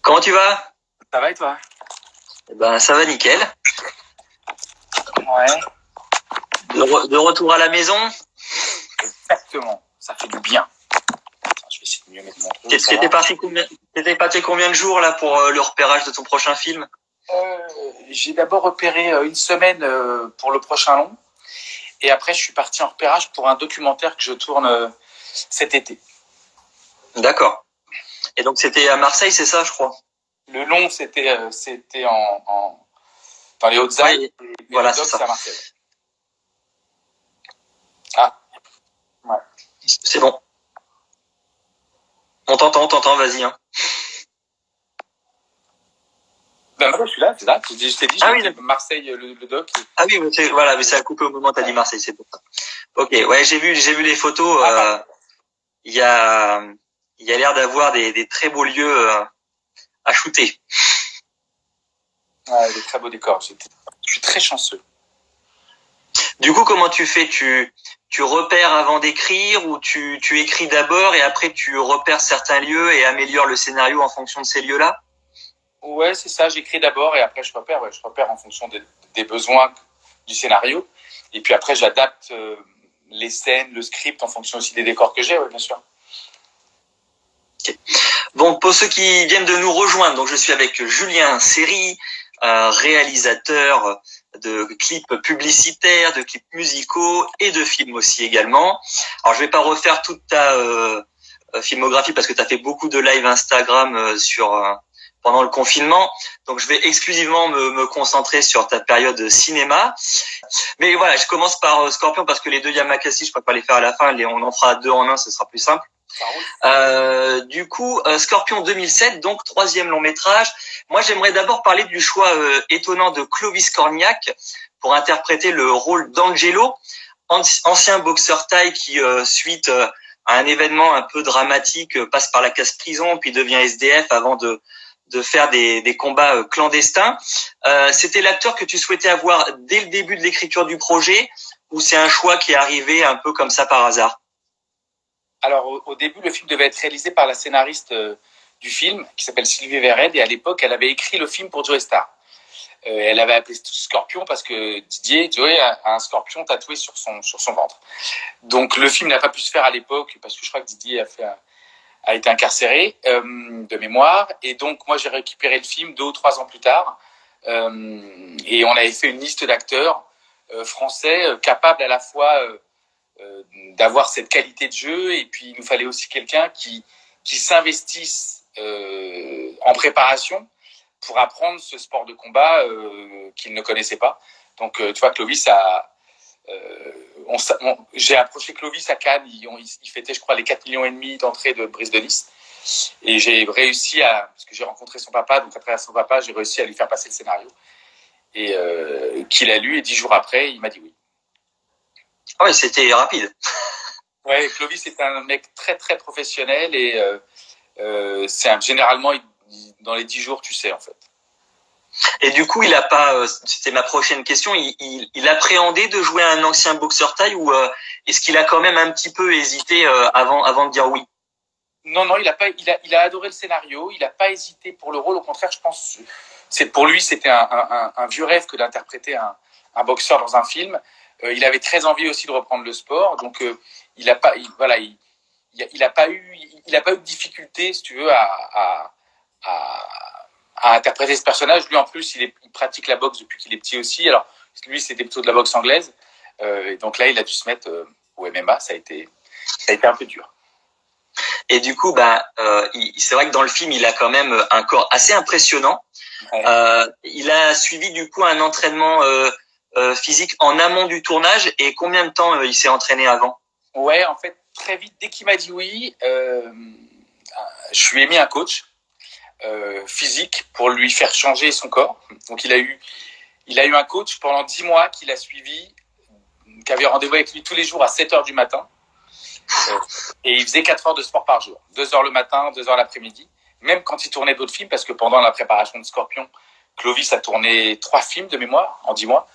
Comment tu vas? Ça va et toi? Ben, ça va nickel. Ouais, De retour à la maison. exactement. Ça fait du bien. Attends, je vais essayer de mieux mettre mon truc. T'étais parti combien de jours là pour le repérage de ton prochain film? J'ai d'abord repéré une semaine pour le prochain long. Et après, je suis parti en repérage pour un documentaire que je tourne cet été. D'accord. Et donc c'était à Marseille, c'est ça, je crois? Le long, c'était dans les Hautes-Alpes. Oui, et voilà, le doc, c'est ça. c'est à Marseille. Ah, ouais. C'est bon. On t'entend, vas-y. Hein. Ben, moi, je suis là, c'est là. Je t'ai dit, Ah j'étais oui, Marseille, le doc. Ah oui, mais ça a coupé au moment où t'as dit Marseille, c'est pour ça. Ok, ouais, j'ai vu les photos. Il y a l'air d'avoir des très beaux lieux à shooter. Ouais, des très beaux décors. Je suis très chanceux. Du coup, comment tu fais? Tu repères avant d'écrire ou tu écris d'abord et après tu repères certains lieux et améliores le scénario en fonction de ces lieux-là? Ouais, c'est ça. J'écris d'abord et après je repère. Ouais, je repère en fonction des besoins du scénario. Et puis après, j'adapte les scènes, le script en fonction aussi des décors que j'ai, ouais, bien sûr. Okay. Bon, pour ceux qui viennent de nous rejoindre, donc je suis avec Julien Seri, réalisateur de clips publicitaires, de clips musicaux et de films aussi également. Alors je vais pas refaire toute ta filmographie parce que tu as fait beaucoup de live Instagram pendant le confinement. Donc je vais exclusivement me concentrer sur ta période cinéma. Mais voilà, je commence par Scorpion parce que les deux Yamakasi, je peux pas les faire à la fin, on en fera deux en un, ce sera plus simple. Du coup, Scorpion 2007, donc troisième long métrage. Moi, j'aimerais d'abord parler du choix étonnant de Clovis Cornillac pour interpréter le rôle d'Angelo, ancien boxeur thaï qui, suite à un événement un peu dramatique, passe par la case prison, puis devient SDF avant de faire des combats clandestins. C'était l'acteur que tu souhaitais avoir dès le début de l'écriture du projet, ou c'est un choix qui est arrivé un peu comme ça par hasard? Alors, au début, le film devait être réalisé par la scénariste du film, qui s'appelle Sylvie Vered, et à l'époque, elle avait écrit le film pour Joey Starr. Elle avait appelé Scorpion parce que Joey a un scorpion tatoué sur son ventre. Donc, le film n'a pas pu se faire à l'époque, parce que je crois que Didier a été incarcéré de mémoire. Et donc, moi, j'ai récupéré le film 2 ou 3 ans plus tard. Et on avait fait une liste d'acteurs français capables à la fois d'avoir cette qualité de jeu, et puis il nous fallait aussi quelqu'un qui s'investisse en préparation pour apprendre ce sport de combat qu'il ne connaissait pas. Donc tu vois, Clovis j'ai approché Clovis à Cannes, il fêtait je crois les 4,5 millions d'entrées de Brise de Nice, et j'ai réussi parce que j'ai rencontré son papa, donc à travers son papa j'ai réussi à lui faire passer le scénario, et qu'il a lu, et 10 jours après il m'a dit oui. Ah oui, c'était rapide. Ouais, Clovis est un mec très très professionnel, et généralement dans les 10 jours, tu sais, en fait. Et du coup, il a pas, c'était ma prochaine question, il appréhendait de jouer un ancien boxeur thaï, ou est-ce qu'il a quand même un petit peu hésité avant de dire oui? Non, il a adoré le scénario, il n'a pas hésité pour le rôle, au contraire, je pense, pour lui, c'était un vieux rêve que d'interpréter un boxeur dans un film. Il avait très envie aussi de reprendre le sport, donc il n'a pas, il a pas eu de difficulté, si tu veux, à interpréter ce personnage. Lui, en plus, il pratique la boxe depuis qu'il est petit aussi. Alors, lui, c'était plutôt de la boxe anglaise. Donc là, il a dû se mettre au MMA. Ça a été un peu dur. Et du coup, c'est vrai que dans le film, il a quand même un corps assez impressionnant. Ouais. Il a suivi du coup un entraînement physique en amont du tournage. Et combien de temps il s'est entraîné avant? Ouais, en fait, très vite, dès qu'il m'a dit oui, je lui ai mis un coach physique pour lui faire changer son corps. Donc il a eu un coach pendant 10 mois qui l'a suivi, qui avait rendez-vous avec lui tous les jours à 7h du matin. Et il faisait 4 heures de sport par jour. 2 heures le matin, 2 heures l'après-midi. Même quand il tournait d'autres films, parce que pendant la préparation de Scorpion, Clovis a tourné 3 films de mémoire en 10 mois.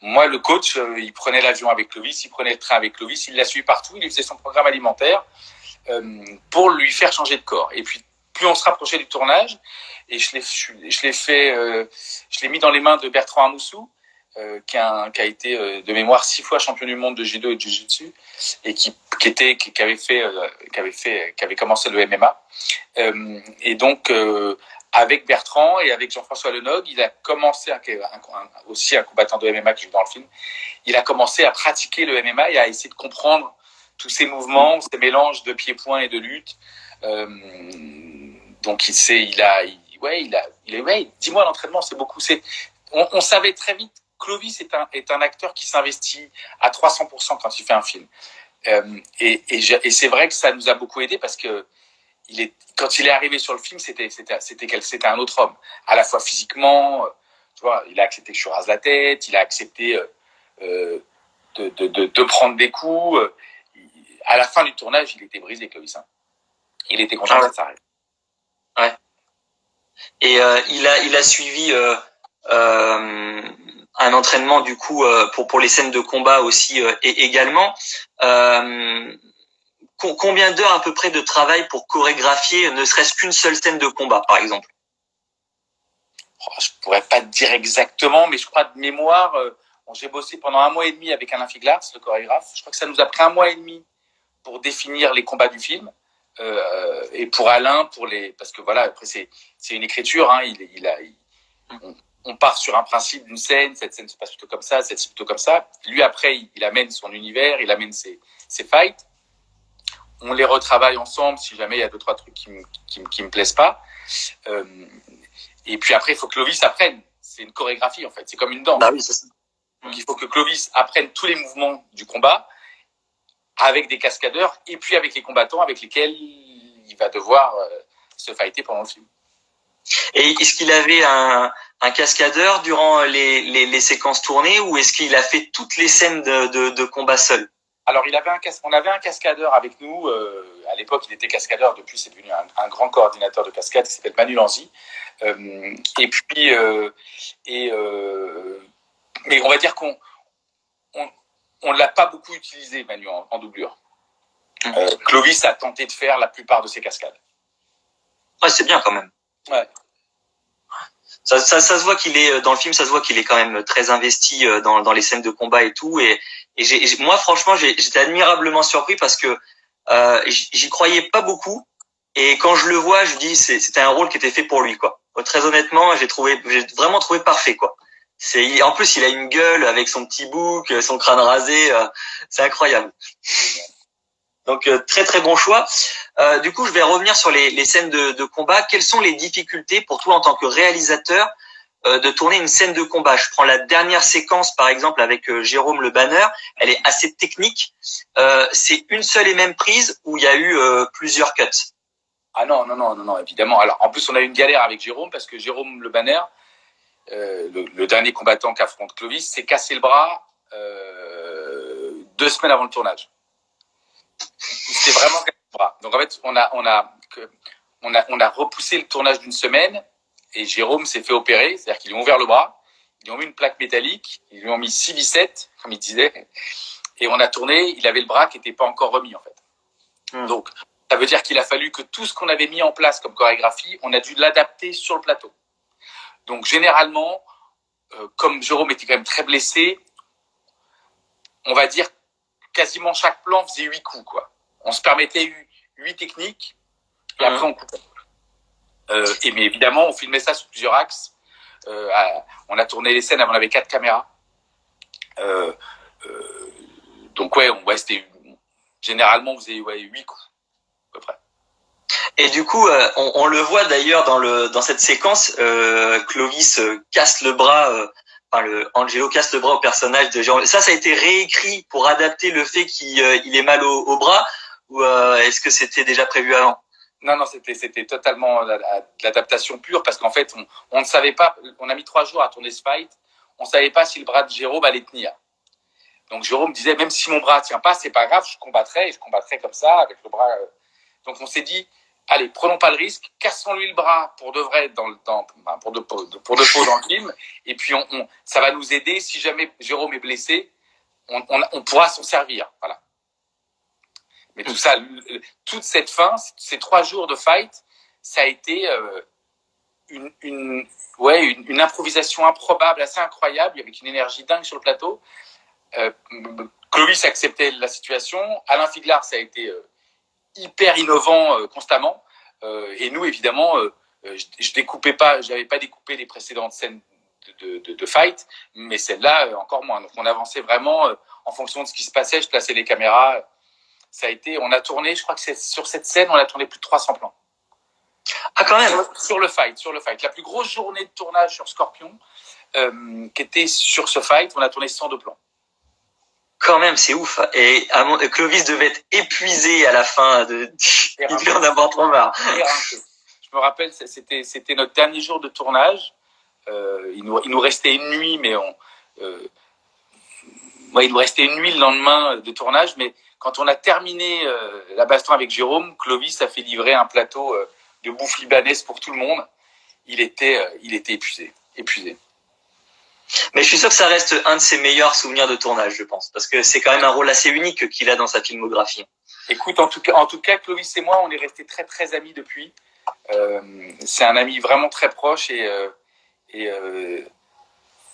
Moi, le coach, il prenait l'avion avec Clovis, il prenait le train avec Clovis, il l'a suivi partout, il faisait son programme alimentaire pour lui faire changer de corps. Et puis, plus on se rapprochait du tournage, et je l'ai mis dans les mains de Bertrand Amoussou, qui a été de mémoire 6 fois champion du monde de judo et de jiu-jitsu, et qui avait commencé le MMA. Et donc avec Bertrand et avec Jean-François Lenogue, il a commencé aussi un combattant de MMA qui joue dans le film. Il a commencé à pratiquer le MMA et à essayer de comprendre tous ces mouvements, ces mélanges de pieds-points et de lutte. Donc dis-moi l'entraînement, c'est beaucoup. On savait très vite. Clovis est un acteur qui s'investit à 300% quand il fait un film. Et c'est vrai que ça nous a beaucoup aidé parce que quand il est arrivé sur le film, c'était un autre homme, à la fois physiquement, tu vois, il a accepté que je rase la tête, il a accepté de prendre des coups. À la fin du tournage, il était brisé, Clovis. Hein. Il était content que ça s'arrête. Ouais. Et il a suivi un entraînement du coup pour les scènes de combat aussi également. Combien d'heures à peu près de travail pour chorégraphier ne serait-ce qu'une seule scène de combat, par exemple? Je pourrais pas te dire exactement, mais je crois de mémoire, j'ai bossé pendant 1 mois et demi avec Alain Figlars, le chorégraphe. Je crois que ça nous a pris 1 mois et demi pour définir les combats du film. Et pour Alain, parce que voilà, après c'est une écriture, hein, on part sur un principe d'une scène, cette scène se passe plutôt comme ça, cette c'est plutôt comme ça. Lui après, il amène son univers, il amène ses fights. On les retravaille ensemble si jamais il y a 2-3 trucs qui me plaisent pas. Et puis après, il faut que Clovis apprenne. C'est une chorégraphie en fait, c'est comme une danse. Bah oui, c'est ça. Donc il faut que Clovis apprenne tous les mouvements du combat avec des cascadeurs et puis avec les combattants avec lesquels il va devoir se fighter pendant le film. Et est-ce qu'il avait un cascadeur durant les séquences tournées ou est-ce qu'il a fait toutes les scènes de combat seul? Alors, on avait un cascadeur avec nous. À l'époque, il était cascadeur. Depuis, c'est devenu un grand coordinateur de cascade qui s'appelle Manu Lanzy. Et puis, mais on va dire qu'on l'a pas beaucoup utilisé, Manu, en doublure. Clovis a tenté de faire la plupart de ses cascades. Ouais, c'est bien quand même. Ouais. Ça se voit qu'il est dans le film, ça se voit qu'il est quand même très investi dans les scènes de combat et tout. Et moi, franchement, j'étais admirablement surpris parce que j'y croyais pas beaucoup. Et quand je le vois, je dis c'était un rôle qui était fait pour lui, quoi. Très honnêtement, j'ai vraiment trouvé parfait, quoi. En plus, il a une gueule avec son petit bouc, son crâne rasé, c'est incroyable. Donc très très bon choix. Du coup, je vais revenir sur les scènes de combat. Quelles sont les difficultés pour toi en tant que réalisateur de tourner une scène de combat? Je prends la dernière séquence par exemple avec Jérôme Le Banner. Elle est assez technique. C'est une seule et même prise où il y a eu plusieurs cuts. Ah non, évidemment. Alors en plus, on a eu une galère avec Jérôme parce que Jérôme Le Banner, le dernier combattant qu'affronte Clovis, s'est cassé le bras 2 semaines avant le tournage. Il s'était vraiment cassé le bras. Donc en fait, on a repoussé le tournage d'1 semaine et Jérôme s'est fait opérer, c'est-à-dire qu'ils lui ont ouvert le bras, ils lui ont mis une plaque métallique, ils lui ont mis 6 biceps, comme il disait, et on a tourné, il avait le bras qui n'était pas encore remis en fait. Donc ça veut dire qu'il a fallu que tout ce qu'on avait mis en place comme chorégraphie, on a dû l'adapter sur le plateau. Donc généralement, comme Jérôme était quand même très blessé, on va dire quasiment chaque plan faisait 8 coups, quoi. On se permettait 8 techniques et après on coupait. Mais évidemment, on filmait ça sur plusieurs axes. On a tourné les scènes, on avait 4 caméras. Donc c'était généralement on faisait 8 coups à peu près. Et du coup, on le voit d'ailleurs dans cette séquence, Clovis casse le bras. Angelo casse le bras au personnage de Jérôme. Ça a été réécrit pour adapter le fait qu'il ait mal au bras ou est-ce que c'était déjà prévu avant? Non, c'était totalement de l'adaptation pure parce qu'en fait, on ne savait pas. On a mis 3 jours à tourner ce fight. On ne savait pas si le bras de Jérôme allait tenir. Donc Jérôme disait même si mon bras tient pas, c'est pas grave, je combattrai comme ça avec le bras. Donc on s'est dit allez, prenons pas le risque, cassons-lui le bras pour de vrai pour de faux dans le film, et puis ça va nous aider si jamais Jérôme est blessé, on pourra s'en servir, voilà. Mais tout ça, toute cette fin, ces 3 jours de fight, ça a été une improvisation improbable, assez incroyable, avec une énergie dingue sur le plateau. Clovis acceptait la situation. Alain Figlar, ça a été hyper innovant constamment. Et nous, évidemment, je découpais pas, j'avais pas découpé les précédentes scènes de fight, mais celle-là encore moins. Donc on avançait vraiment en fonction de ce qui se passait. Je plaçais les caméras. Ça a été, on a tourné, je crois que sur cette scène, on a tourné plus de 300 plans. Ah, quand même. Sur le fight. La plus grosse journée de tournage sur Scorpion, qui était sur ce fight, on a tourné 102 plans. Quand même, c'est ouf. Et Clovis devait être épuisé à la fin. Il devait en avoir trop marre. Je me rappelle, c'était notre dernier jour de tournage. Il nous restait une nuit, mais il nous restait une nuit le lendemain de tournage. Mais quand on a terminé la baston avec Jérôme, Clovis a fait livrer un plateau de bouffe libanaise pour tout le monde. Il était épuisé. Mais je suis sûr que ça reste un de ses meilleurs souvenirs de tournage, je pense, parce que c'est quand même un rôle assez unique qu'il a dans sa filmographie. Écoute, en tout cas, Clovis et moi, on est restés très très amis depuis. C'est un ami vraiment très proche et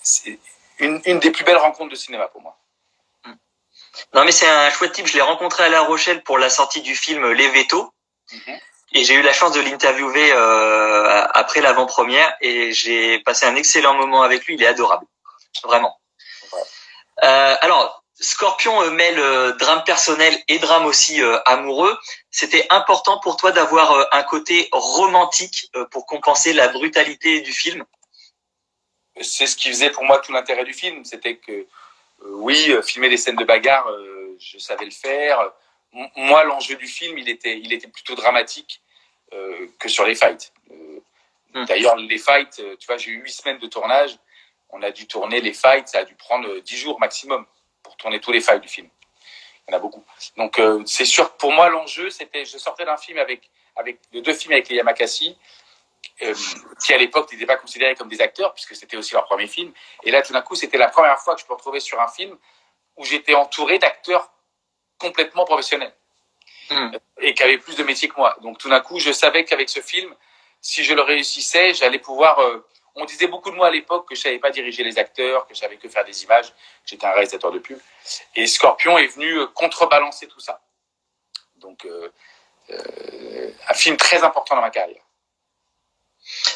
c'est une des plus belles rencontres de cinéma pour moi. Non, mais c'est un chouette type. Je l'ai rencontré à La Rochelle pour la sortie du film Les Vétos. Et j'ai eu la chance de l'interviewer après l'avant-première et j'ai passé un excellent moment avec lui. Il est adorable, vraiment. Alors, Scorpion mêle drame personnel et drame aussi amoureux. C'était important pour toi d'avoir un côté romantique pour compenser la brutalité du film? C'est ce qui faisait pour moi tout l'intérêt du film. C'était que, filmer des scènes de bagarre, je savais le faire. Moi, l'enjeu du film, il était plutôt dramatique que sur les fights. D'ailleurs, les fights, tu vois, j'ai eu 8 semaines de tournage. On a dû tourner les fights, ça a dû prendre 10 jours maximum pour tourner tous les fights du film. Il y en a beaucoup. Donc, c'est sûr que pour moi, l'enjeu, c'était, je sortais d'un film de 2 films avec les Yamakasi, qui à l'époque n'étaient pas considérés comme des acteurs, puisque c'était aussi leur premier film. Et là, tout d'un coup, c'était la première fois que je me retrouvais sur un film où j'étais entouré d'acteurs complètement professionnels. Et qui avaient plus de métier que moi. Donc, tout d'un coup, je savais qu'avec ce film, si je le réussissais, j'allais pouvoir... on disait beaucoup de moi à l'époque que je savais pas diriger les acteurs, que je savais que faire des images, que j'étais un réalisateur de pub. Et Scorpion est venu contrebalancer tout ça. Donc, un film très important dans ma carrière.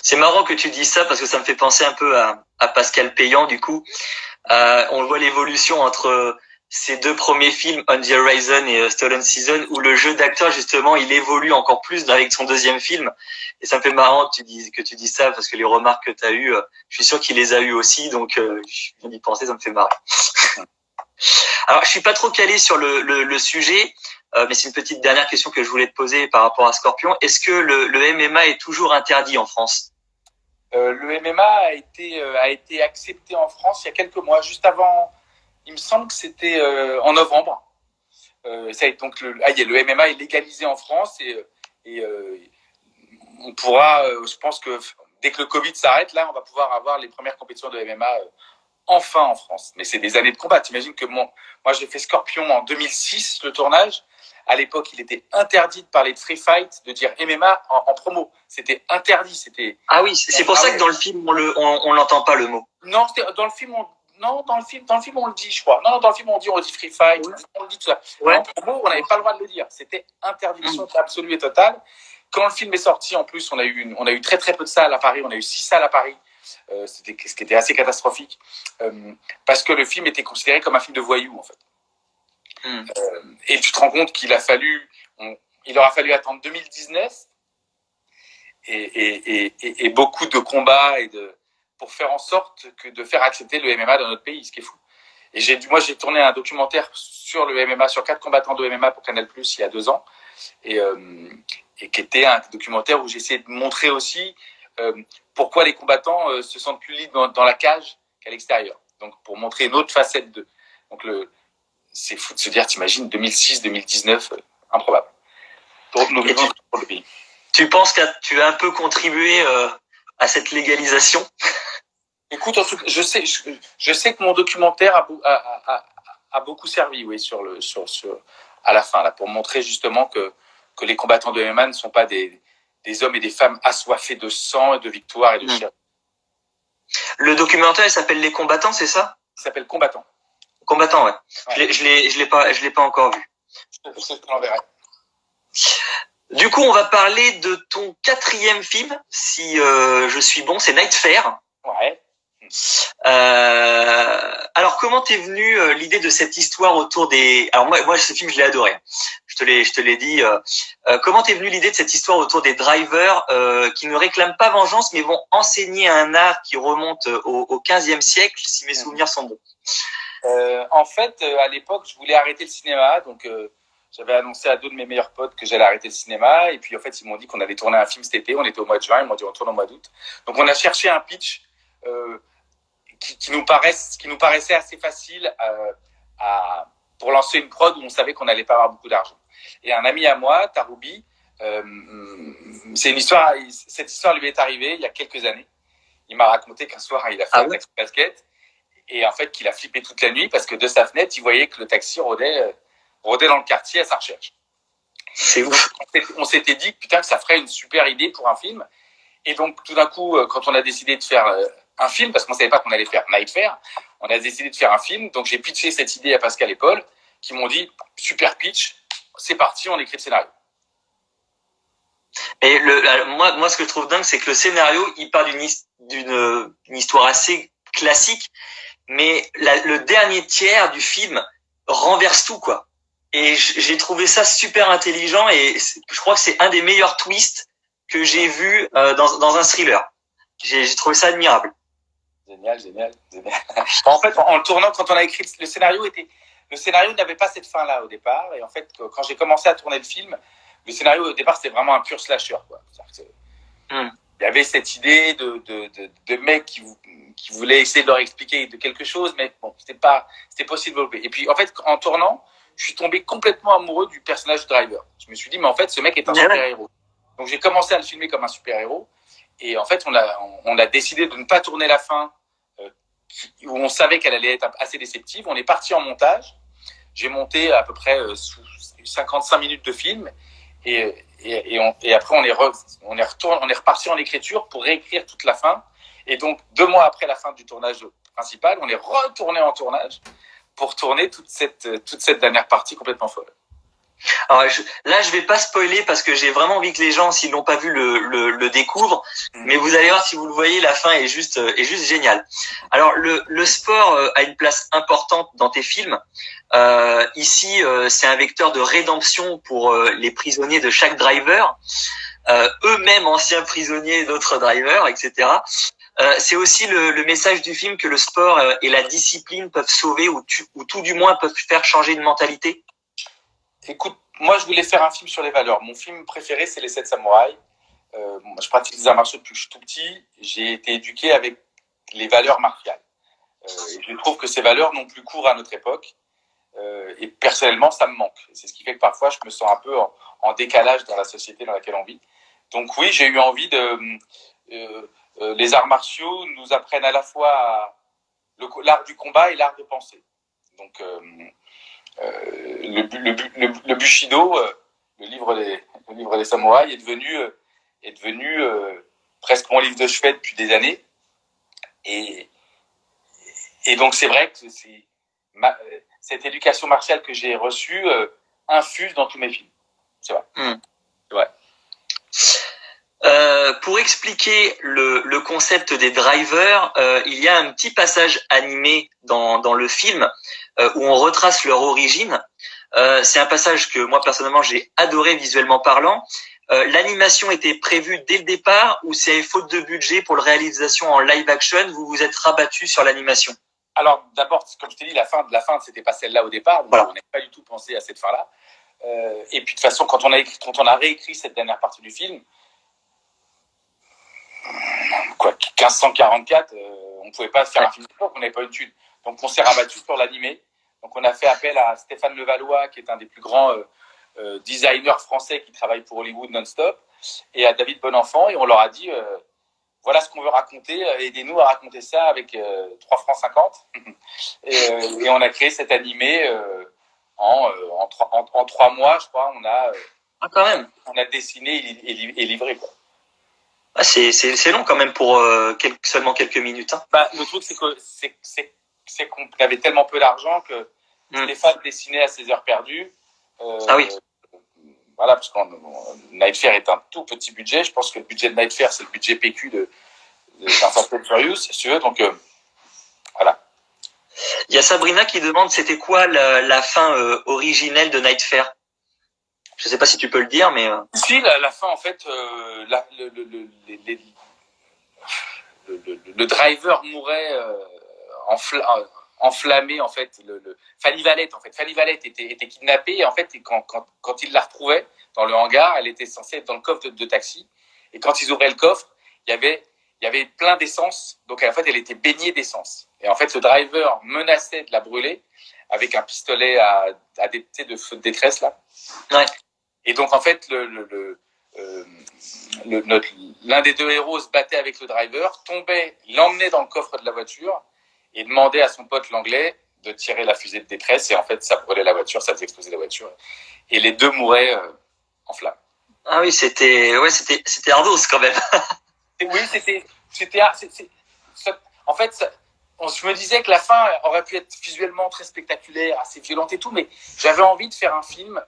C'est marrant que tu dises ça parce que ça me fait penser un peu à Pascal Payan, du coup. On voit l'évolution entre ces 2 premiers films, On the Horizon et Stolen Season, où le jeu d'acteur, justement, il évolue encore plus avec son 2e film. Et ça me fait marrant que tu dis ça parce que les remarques que tu as eues, je suis sûr qu'il les a eues aussi, donc je viens d'y penser, ça me fait marrer. Alors, je suis pas trop calé sur le sujet, mais c'est une petite dernière question que je voulais te poser par rapport à Scorpion. Est-ce que le MMA est toujours interdit en France? Le MMA a été accepté en France il y a quelques mois, juste avant. Il me semble que c'était en novembre. Donc le MMA est légalisé en France et on pourra, je pense que dès que le Covid s'arrête, là, on va pouvoir avoir les premières compétitions de MMA enfin en France. Mais c'est des années de combat. T'imagines que moi, j'ai fait Scorpion en 2006, le tournage. À l'époque, il était interdit de parler de free fight, de dire MMA en promo. C'était interdit. Ah oui, c'est pour ça que dans le film, on l'entend pas le mot. Non, dans le film, dans le film, on le dit, je crois. Non, dans le film, on dit free fight, on le dit tout ça. Ouais. En promo, on n'avait pas le droit de le dire. C'était interdiction absolue et totale. Quand le film est sorti, en plus, on a eu très très peu de salles à Paris. On a eu 6 salles à Paris. Ce qui était assez catastrophique. Parce que le film était considéré comme un film de voyous, en fait. Et tu te rends compte qu'il aura fallu attendre 2019 et beaucoup de combats pour faire en sorte de faire accepter le MMA dans notre pays, ce qui est fou. Et j'ai tourné un documentaire sur le MMA, sur 4 combattants de MMA pour Canal+ il y a 2 ans, et qui était un documentaire où j'essayais de montrer aussi pourquoi les combattants se sentent plus libres dans la cage qu'à l'extérieur. Donc pour montrer une autre facette de. Donc c'est fou de se dire, t'imagines, 2006, 2019, improbable. Pour nos pour le pays. Tu penses que tu as un peu contribué à cette légalisation? Écoute, je sais que mon documentaire a beaucoup servi, oui, à la fin, là, pour montrer justement que les combattants de MMA ne sont pas des des hommes et des femmes assoiffés de sang et de victoire et de chair. Le documentaire, il s'appelle Les Combattants, c'est ça? Il s'appelle Combattant. Combattant, ouais. Je l'ai pas encore vu. Je te l'enverrai. Du coup, on va parler de ton 4e film, si je suis bon, c'est Night Fair. Ouais. Alors, comment t'es venue l'idée de cette histoire autour des... Alors moi, ce film, je l'ai adoré. Je te l'ai dit. Comment t'es venue l'idée de cette histoire autour des drivers qui ne réclament pas vengeance, mais vont enseigner un art qui remonte au 15e siècle, si mes souvenirs sont bons. En fait, à l'époque, je voulais arrêter le cinéma, donc j'avais annoncé à 2 de mes meilleurs potes que j'allais arrêter le cinéma, et puis en fait, ils m'ont dit qu'on allait tourner un film cet été. On était au mois de juin, ils m'ont dit on tourne au mois d'août. Donc on a cherché un pitch qui nous paraissait assez facile pour lancer une prod où on savait qu'on n'allait pas avoir beaucoup d'argent. Et un ami à moi, Taroubi, cette histoire lui est arrivée il y a quelques années. Il m'a raconté qu'un soir, il a fait un taxi basket et en fait qu'il a flippé toute la nuit parce que de sa fenêtre, il voyait que le taxi rôdait dans le quartier à sa recherche. C'est ouf. On s'était dit putain, que ça ferait une super idée pour un film. Et donc, tout d'un coup, quand on a décidé de faire un film, parce qu'on ne savait pas qu'on allait faire Night Fair, on a décidé de faire un film. Donc, j'ai pitché cette idée à Pascal et Paul, qui m'ont dit super pitch, c'est parti, on écrit le scénario. Et moi, ce que je trouve dingue, c'est que le scénario, il part d'une histoire assez classique, mais le dernier tiers du film renverse tout, quoi. Et j'ai trouvé ça super intelligent et je crois que c'est un des meilleurs twists que j'ai vu dans un thriller. J'ai trouvé ça admirable. Génial. En fait, en le tournant, quand on a écrit le scénario n'avait pas cette fin-là au départ. Et en fait, quand j'ai commencé à tourner le film, le scénario au départ, c'était vraiment un pur slasher, quoi. Il y avait cette idée de mec qui voulait essayer de leur expliquer de quelque chose, mais bon, c'était possible de développer. Et puis, en fait, en tournant, je suis tombé complètement amoureux du personnage de Driver. Je me suis dit, mais en fait, ce mec est un super-héros. Donc, j'ai commencé à le filmer comme un super-héros. Et en fait, on a décidé de ne pas tourner la fin où on savait qu'elle allait être assez déceptive. On est parti en montage. J'ai monté à peu près 55 minutes de film. Et après, on est reparti en écriture pour réécrire toute la fin. Et donc, 2 mois après la fin du tournage principal, on est retourné en tournage pour tourner toute cette dernière partie complètement folle. Alors là, je vais pas spoiler parce que j'ai vraiment envie que les gens, s'ils l'ont pas vu, le découvrent. Mais vous allez voir, si vous le voyez, la fin est juste géniale. Alors le sport a une place importante dans tes films. Ici, c'est un vecteur de rédemption pour les prisonniers de chaque driver, eux-mêmes anciens prisonniers d'autres drivers, etc. C'est aussi le message du film que le sport et la discipline peuvent sauver ou tout du moins peuvent faire changer une mentalité. Écoute, moi je voulais faire un film sur les valeurs. Mon film préféré, c'est Les 7 samouraïs. Je pratique les arts martiaux depuis que je suis tout petit. J'ai été éduqué avec les valeurs martiales. Et je trouve que ces valeurs n'ont plus cours à notre époque. Et personnellement, ça me manque. C'est ce qui fait que parfois, je me sens un peu en décalage dans la société dans laquelle on vit. Donc oui, j'ai eu envie les arts martiaux nous apprennent à la fois l'art du combat et l'art de penser. Donc le Bushido, le livre des samouraïs, est devenu presque mon livre de chevet depuis des années. Et donc c'est vrai que cette éducation martiale que j'ai reçue infuse dans tous mes films. C'est vrai. Ouais. Pour expliquer le concept des drivers, il y a un petit passage animé dans le film où on retrace leur origine. C'est un passage que moi personnellement j'ai adoré visuellement parlant. L'animation était prévue dès le départ ou c'est faute de budget pour la réalisation en live action, vous vous êtes rabattu sur l'animation? Alors d'abord, comme je t'ai dit, la fin, c'était pas celle-là au départ, donc voilà. On n'a pas du tout pensé à cette fin-là. Et puis de toute façon, quand on a réécrit cette dernière partie du film, 1544, on pouvait pas faire un film d'époque, on n'avait pas une thune. Donc on s'est rabattu sur l'animé. Donc on a fait appel à Stéphane Levallois, qui est un des plus grands designers français qui travaille pour Hollywood non-stop, et à David Bonenfant, et on leur a dit voilà ce qu'on veut raconter, aidez-nous à raconter ça avec 3 francs 50. Et on a créé cet animé en 3 mois, je crois. On a dessiné et livré, quoi. Ah, c'est long quand même pour seulement quelques minutes. Hein. Bah, le truc, c'est qu'on avait tellement peu d'argent que Stéphane dessinait à ses heures perdues. Ah oui. Voilà, parce que Night Fair est un tout petit budget. Je pense que le budget de Night Fair, c'est le budget PQ d'un Fast and Furious, si tu veux. Donc, voilà. Il y a Sabrina qui demande c'était quoi la fin originelle de Night Fair. Je sais pas si tu peux le dire, mais... Si, la fin, en fait, le driver mourait enflammé, en fait. Fanny Valette, en fait. Fanny Valette était kidnappée, et en fait, quand il la retrouvait dans le hangar, elle était censée être dans le coffre de taxi. Et quand ils ouvraient le coffre, il y avait plein d'essence. Donc, en fait, elle était baignée d'essence. Et en fait, le driver menaçait de la brûler avec un pistolet à de feu de détresse, là. Ouais. Et donc, en fait, l'un des deux héros se battait avec le driver, tombait, l'emmenait dans le coffre de la voiture et demandait à son pote l'anglais de tirer la fusée de détresse. Et en fait, ça brûlait la voiture, ça faisait exploser la voiture. Et les deux mouraient en flammes. Ah oui, c'était ardos quand même. Oui, en fait, je me disais que la fin aurait pu être visuellement très spectaculaire, assez violente et tout, mais j'avais envie de faire un film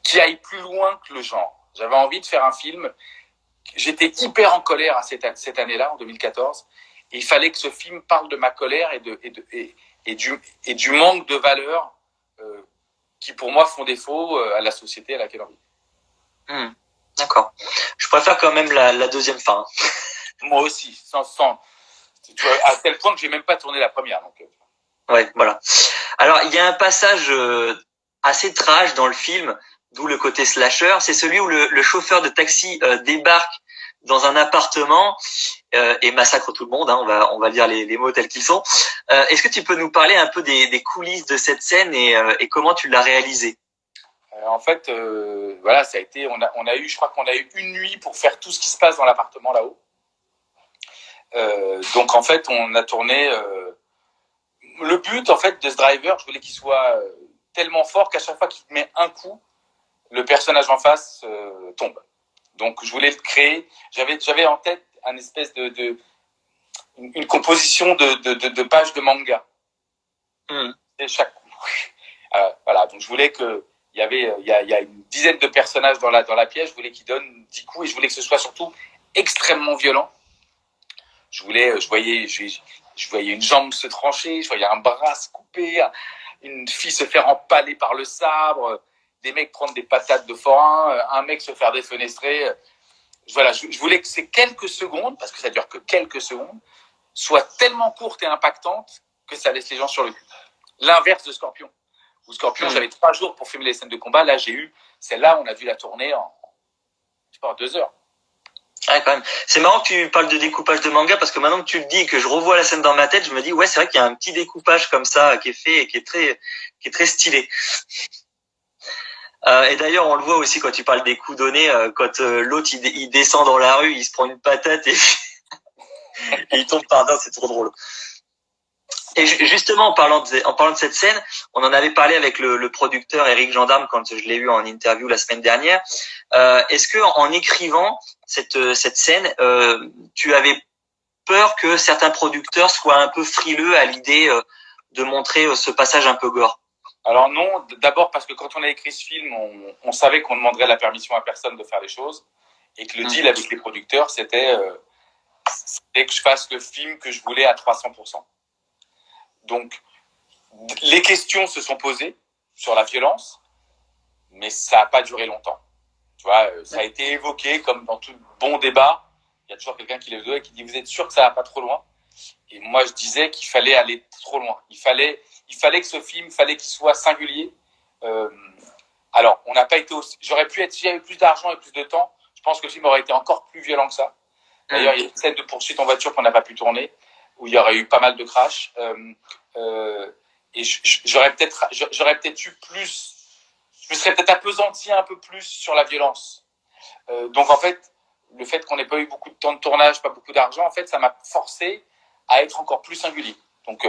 qui aille plus loin que le genre. J'avais envie de faire un film. J'étais hyper en colère à cette année-là, en 2014, et il fallait que ce film parle de ma colère et du manque de valeurs qui, pour moi, font défaut à la société à laquelle on vit. D'accord. Je préfère quand même la deuxième fin. Moi aussi, tu vois, à tel point que j'ai même pas tourné la première. Donc. Ouais, voilà. Alors, il y a un passage assez trash dans le film, d'où le côté slasher. C'est celui où le chauffeur de taxi débarque dans un appartement et massacre tout le monde. Hein, on va dire les mots tels qu'ils sont. Est-ce que tu peux nous parler un peu des coulisses de cette scène et comment tu l'as réalisée? En fait, voilà, ça a été. Je crois qu'on a eu une nuit pour faire tout ce qui se passe dans l'appartement là-haut. Donc en fait, on a tourné. Le but en fait de ce driver, je voulais qu'il soit tellement fort qu'à chaque fois qu'il met un coup, le personnage en face tombe. Donc je voulais le créer. J'avais en tête une espèce une composition de pages de manga. Et chaque coup. Voilà. Donc je voulais que il y a une dizaine de personnages dans la pièce. Je voulais qu'ils donnent 10 coups et je voulais que ce soit surtout extrêmement violent. Je voyais une jambe se trancher, je voyais un bras se couper, une fille se faire empaler par le sabre, des mecs prendre des patates de forain, un mec se faire défenestrer. Voilà, je voulais que ces quelques secondes, parce que ça dure que quelques secondes, soient tellement courtes et impactantes que ça laisse les gens sur le cul. L'inverse de Scorpion. Où Scorpion, j'avais 3 jours pour filmer les scènes de combat. Là, celle-là, on a dû la tourner en 2 heures. Ah, quand même. C'est marrant que tu parles de découpage de manga parce que maintenant que tu le dis et que je revois la scène dans ma tête, je me dis ouais, c'est vrai qu'il y a un petit découpage comme ça qui est fait et qui est très stylé. Et d'ailleurs, on le voit aussi quand tu parles des coups donnés, quand l'autre il descend dans la rue, il se prend une patate et il tombe par terre, c'est trop drôle. Et justement, en parlant de cette scène, on en avait parlé avec le producteur Éric Gendarme quand je l'ai eu en interview la semaine dernière. Est-ce que en écrivant cette scène, tu avais peur que certains producteurs soient un peu frileux à l'idée de montrer ce passage un peu gore? Alors non, d'abord parce que quand on a écrit ce film, on savait qu'on ne demanderait la permission à personne de faire les choses et que le deal avec les producteurs, c'était que je fasse le film que je voulais à 300%. Donc, les questions se sont posées sur la violence, mais ça n'a pas duré longtemps. Tu vois, ça a été évoqué comme dans tout bon débat. Il y a toujours quelqu'un qui lève le doigt et qui dit « Vous êtes sûr que ça va pas trop loin ?» Et moi, je disais qu'il fallait aller trop loin. Il fallait que ce film, qu'il soit singulier. Alors, on n'a pas été aussi... J'aurais pu être, si j'avais plus d'argent et plus de temps, je pense que le film aurait été encore plus violent que ça. D'ailleurs, il y a une scène de poursuite en voiture qu'on n'a pas pu tourner, où il y aurait eu pas mal de crash. Et j'aurais peut-être eu plus... Je me serais peut-être appesanti un peu plus sur la violence. Donc, en fait, le fait qu'on n'ait pas eu beaucoup de temps de tournage, pas beaucoup d'argent, en fait, ça m'a forcé à être encore plus singulier. Donc,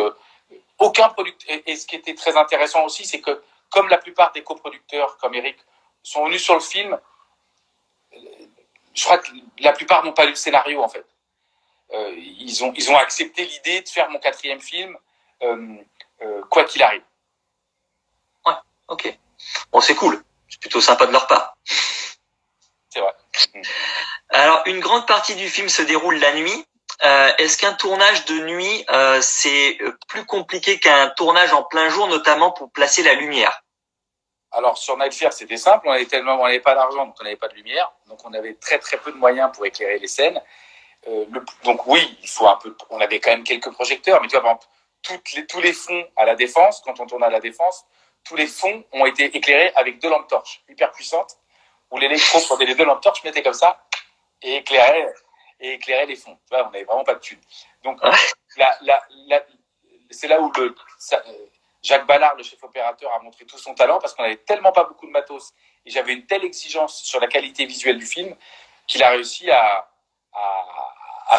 aucun producteur... Et ce qui était très intéressant aussi, c'est que, comme la plupart des coproducteurs, comme Eric, sont venus sur le film, je crois que la plupart n'ont pas lu le scénario en fait. Ils ont accepté l'idée de faire mon 4e film, quoi qu'il arrive. Ouais, ok. Bon, c'est cool. C'est plutôt sympa de leur part. C'est vrai. Alors, une grande partie du film se déroule la nuit. Est-ce qu'un tournage de nuit, c'est plus compliqué qu'un tournage en plein jour, notamment pour placer la lumière? Alors, sur Nightfare, c'était simple. On n'avait pas d'argent, donc on n'avait pas de lumière. Donc, on avait très, très peu de moyens pour éclairer les scènes. Donc, oui, il faut un peu. On avait quand même quelques projecteurs, mais tu vois, par exemple, tous les fonds à la Défense, quand on tourne à la Défense, tous les fonds ont été éclairés avec 2 lampes torches hyper puissantes, où l'électro prenait les 2 lampes torches, mettait comme ça, et éclairait les fonds. Tu vois, on n'avait vraiment pas de thunes. Donc, c'est là où Jacques Ballard, le chef opérateur, a montré tout son talent parce qu'on n'avait tellement pas beaucoup de matos et j'avais une telle exigence sur la qualité visuelle du film qu'il a réussi à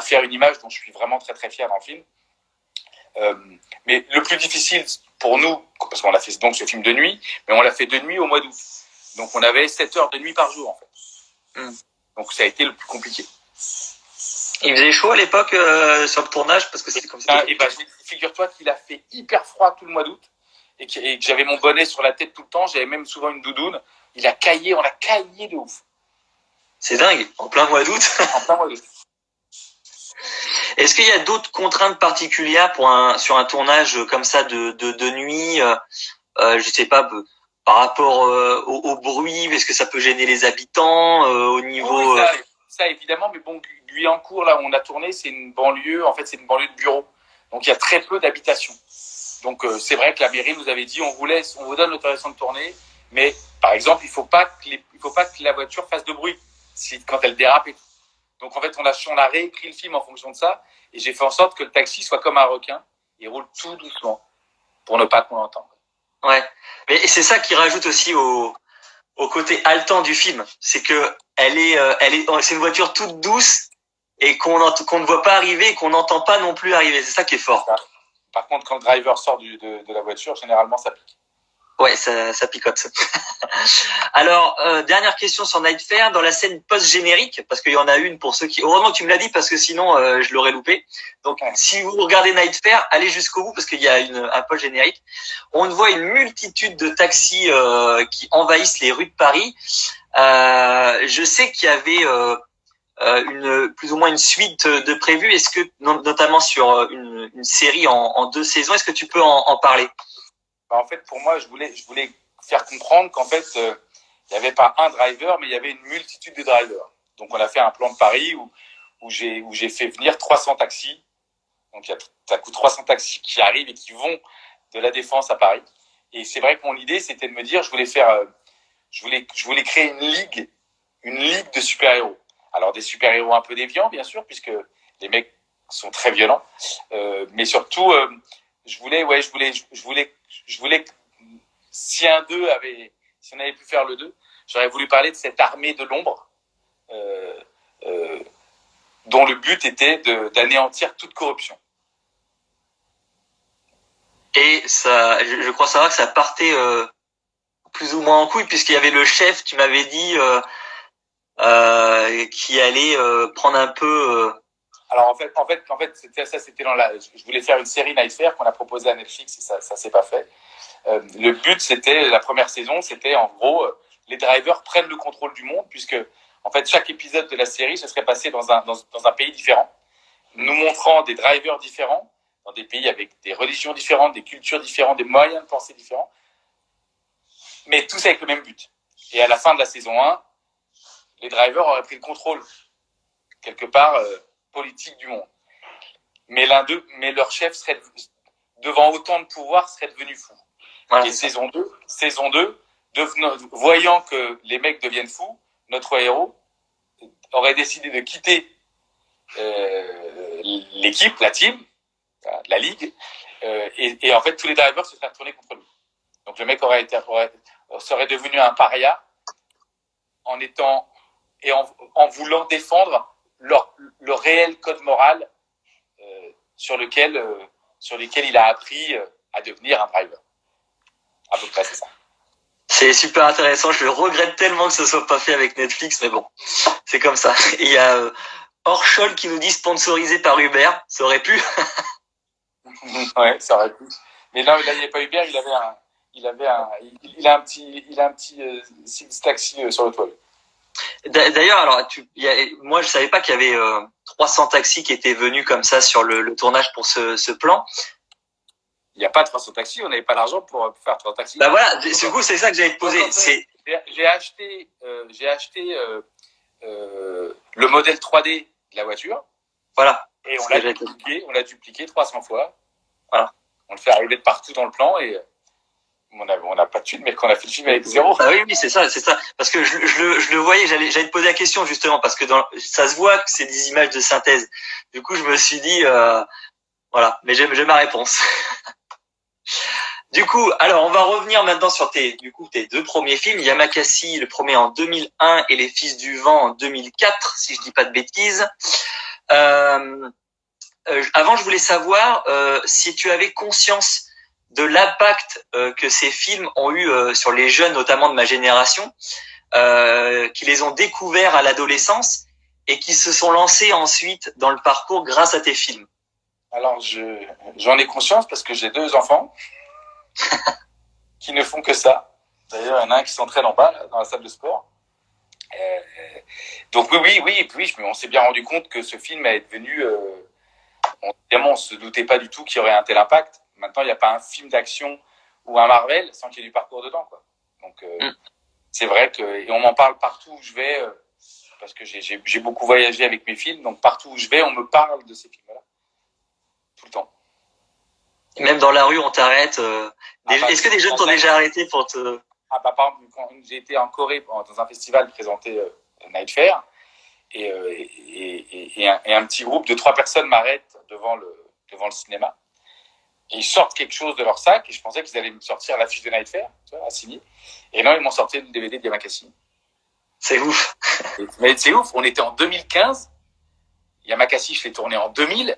faire une image dont je suis vraiment très très fier dans le film. Mais le plus difficile pour nous, parce qu'on a fait donc ce film de nuit, mais on l'a fait de nuit au mois d'août. Donc on avait 7 heures de nuit par jour en fait. Donc ça a été le plus compliqué. Il faisait chaud à l'époque sur le tournage parce que c'est comme ça. Et figure-toi qu'il a fait hyper froid tout le mois d'août et que j'avais mon bonnet sur la tête tout le temps. J'avais même souvent une doudoune. On a caillé de ouf. C'est dingue, en plein mois d'août. En plein mois d'août. Est-ce qu'il y a d'autres contraintes particulières sur un tournage comme ça de nuit, je sais pas, par rapport au bruit, est-ce que ça peut gêner les habitants au niveau... Oui, ça évidemment, mais bon, Guyancourt, là où on a tourné, c'est une banlieue, en fait c'est une banlieue de bureaux. Donc il y a très peu d'habitations. Donc c'est vrai que la mairie nous avait dit on vous donne l'autorisation de tourner, mais par exemple il faut pas que la voiture fasse de bruit quand elle dérape et tout. Donc en fait on a réécrit le film en fonction de ça et j'ai fait en sorte que le taxi soit comme un requin, il roule tout doucement pour ne pas qu'on l'entende. Ouais, mais c'est ça qui rajoute aussi au côté haletant du film, c'est que c'est une voiture toute douce et qu'on ne voit pas arriver et qu'on n'entend pas non plus arriver. C'est ça qui est fort. Par contre, quand le driver sort de la voiture, généralement ça pique. Ouais, ça picote. Alors, dernière question sur Nightfare, dans la scène post-générique, parce qu'il y en a une pour ceux qui... Heureusement que tu me l'as dit, parce que sinon, je l'aurais loupé. Donc, si vous regardez Nightfare, allez jusqu'au bout, parce qu'il y a un post-générique. On voit une multitude de taxis qui envahissent les rues de Paris. Je sais qu'il y avait plus ou moins une suite de prévues. Est-ce que, notamment sur une série en 2 saisons, est-ce que tu peux en parler? En fait, pour moi, je voulais faire comprendre qu'en fait, il n'y avait pas un driver, mais il y avait une multitude de drivers. Donc, on a fait un plan de Paris où j'ai fait venir 300 taxis. Donc, ça coûte 300 taxis qui arrivent et qui vont de la Défense à Paris. Et c'est vrai que mon idée, c'était de me dire, je voulais créer une ligue de super-héros. Alors, des super-héros un peu déviants, bien sûr, puisque les mecs sont très violents. Mais surtout, je voulais si on avait pu faire le 2, j'aurais voulu parler de cette armée de l'ombre dont le but était d'anéantir toute corruption. Et ça, je crois savoir que ça partait plus ou moins en couille, puisqu'il y avait le chef, tu m'avais dit, qui allait prendre un peu... Alors en fait, c'était je voulais faire une série Nightfare qu'on a proposée à Netflix et ça s'est pas fait. Le but, c'était, la première saison, c'était en gros, les drivers prennent le contrôle du monde, puisque en fait, chaque épisode de la série se serait passé dans un pays différent, nous montrant des drivers différents, dans des pays avec des religions différentes, des cultures différentes, des moyens de pensée différents, mais tous avec le même but. Et à la fin de la saison 1, les drivers auraient pris le contrôle, quelque part, politique du monde. Mais leur chef serait, devant autant de pouvoir, serait devenu fou. Voilà. Et saison 2, voyant que les mecs deviennent fous, notre héros aurait décidé de quitter l'équipe, la team, la ligue, et en fait tous les drivers se seraient retournés contre lui. Donc le mec serait devenu un paria en voulant défendre le réel code moral sur lequel il a appris à devenir un driver. À peu près, c'est ça. C'est super intéressant. Je regrette tellement que ce soit pas fait avec Netflix, mais bon, c'est comme ça. Et il y a Orchol qui nous dit sponsorisé par Uber, ça aurait pu. Ouais, ça aurait pu. Mais là, il n'y avait pas Uber, il a un petit Sims Taxi sur le toit. D'ailleurs, alors, moi, je savais pas qu'il y avait 300 taxis qui étaient venus comme ça sur le tournage pour ce plan. Il n'y a pas 300 taxis, on n'avait pas l'argent pour faire 300 taxis. Bah voilà, du coup, c'est ça que j'allais te poser. J'ai acheté le modèle 3D de la voiture. Voilà. Et on l'a dupliqué 300 fois. Voilà. On le fait arriver de partout dans le plan et on n'a pas de thunes, mais quand on a fait le film avec zéro. Ah oui, c'est ça. Parce que je le voyais, j'allais te poser la question justement, parce que ça se voit que c'est des images de synthèse. Du coup, je me suis dit, voilà, mais j'ai ma réponse. Du coup, alors on va revenir maintenant sur tes deux premiers films, Yamakasi, le premier en 2001 et Les Fils du Vent en 2004, si je dis pas de bêtises. Avant, je voulais savoir si tu avais conscience de l'impact que ces films ont eu sur les jeunes, notamment de ma génération, qui les ont découverts à l'adolescence et qui se sont lancés ensuite dans le parcours grâce à tes films. Alors, j'en ai conscience parce que j'ai 2 enfants qui ne font que ça. D'ailleurs, il y en a un qui s'entraîne en bas, là, dans la salle de sport. Donc oui, et puis on s'est bien rendu compte que ce film est devenu... évidemment, on ne se doutait pas du tout qu'il y aurait un tel impact. Maintenant, il n'y a pas un film d'action ou un Marvel sans qu'il y ait du parcours dedans, quoi. Donc, c'est vrai que... Et on m'en parle partout où je vais, parce que j'ai beaucoup voyagé avec mes films, donc partout où je vais, on me parle de ces films-là. Tout le temps. Même dans la rue, on t'arrête. Est-ce que des jeunes t'ont déjà arrêté pour te... Par exemple, quand j'ai été en Corée dans un festival présenter Night Fair, et un petit groupe de 3 personnes m'arrête devant le cinéma. Et ils sortent quelque chose de leur sac, et je pensais qu'ils allaient me sortir l'affiche de Night Fair, tu vois, à signer. Et non, ils m'ont sorti le DVD de Yamakasi. C'est ouf. Mais c'est ouf, on était en 2015, Yamakasi, je l'ai tourné en 2000,